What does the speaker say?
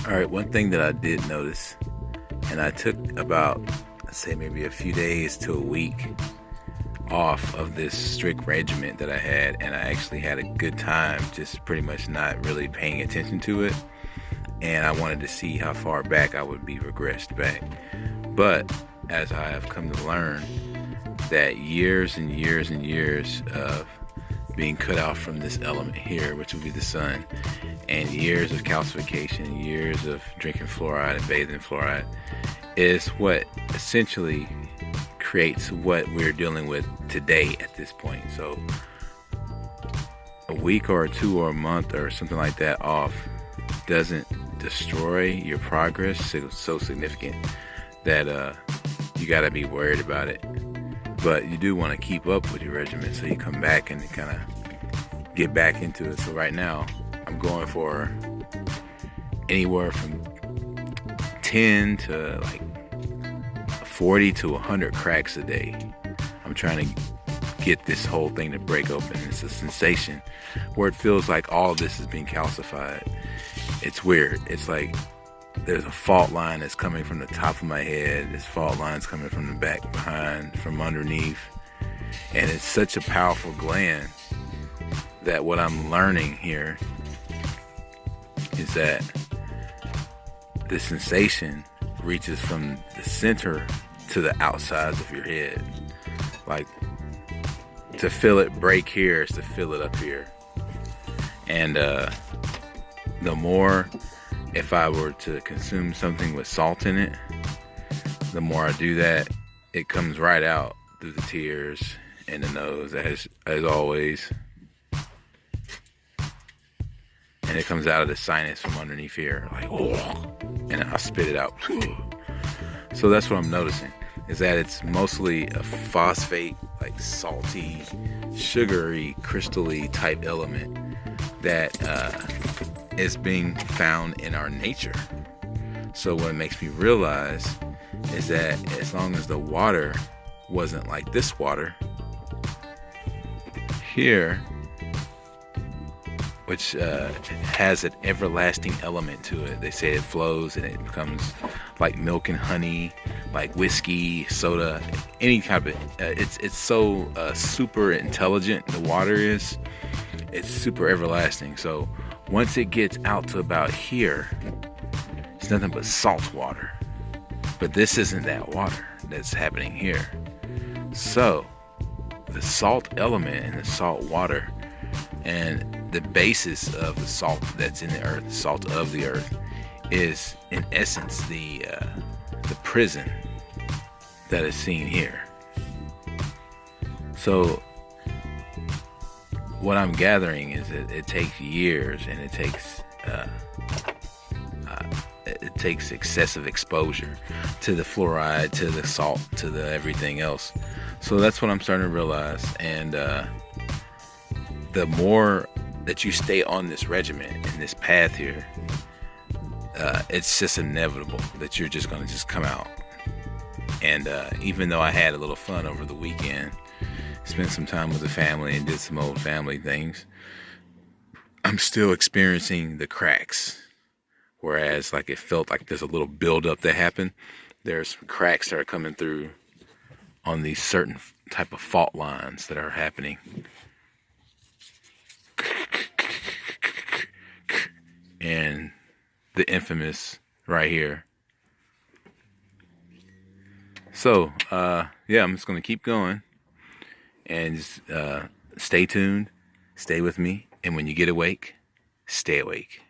Alright, one thing that I did notice, and I took about, let's say maybe a few days to a week off of this strict regimen that I had, and I actually had a good time just pretty much not really paying attention to it, and I wanted to see how far back I would be regressed back. But as I have come to learn that years and years and years of being cut off from this element here, which would be the sun, and years of calcification, years of drinking fluoride and bathing in fluoride, is what essentially creates what we're dealing with today at this point. So a week or two or a month or something like that off doesn't destroy your progress so significant that you got to be worried about it. But you do want to keep up with your regimen so you come back and kind of get back into it. So right now I'm going for anywhere from 10 to like 40 to 100 cracks a day. I'm trying to get this whole thing to break open. It's a sensation where it feels like all of this is being calcified. It's weird. It's like there's a fault line that's coming from the top of my head. This fault line's coming from the back, behind, from underneath. And it's such a powerful gland that what I'm learning here is that the sensation reaches from the center to the outsides of your head. Like, to feel it break here is to feel it up here. And the more, if I were to consume something with salt in it, the more I do that, it comes right out through the tears and the nose, as always. And it comes out of the sinus from underneath here, like, oh, and I spit it out. So that's what I'm noticing, is that it's mostly a phosphate, like salty, sugary, crystally type element that is being found in our nature. So what it makes me realize is that as long as the water wasn't like this water here, which has an everlasting element to it. They say it flows and it becomes like milk and honey, like whiskey, soda, any type of, it's so super intelligent, the water is. It's super everlasting. So once it gets out to about here, it's nothing but salt water. But this isn't that water that's happening here. So the salt element and the salt water and the basis of the salt that's in the earth, the salt of the earth, is in essence the prison that is seen here. So what I'm gathering is that it takes years, and it takes excessive exposure to the fluoride, to the salt, to the everything else. So that's what I'm starting to realize. And the more that you stay on this regimen and this path here, it's just inevitable that you're just going to just come out. And even though I had a little fun over the weekend, spent some time with the family and did some old family things, I'm still experiencing the cracks. Whereas like it felt like there's a little buildup that happened, there's some cracks that are coming through on these certain type of fault lines that are happening. And the infamous right here. So yeah, I'm just gonna keep going and just stay tuned, stay with me, and when you get awake, stay awake.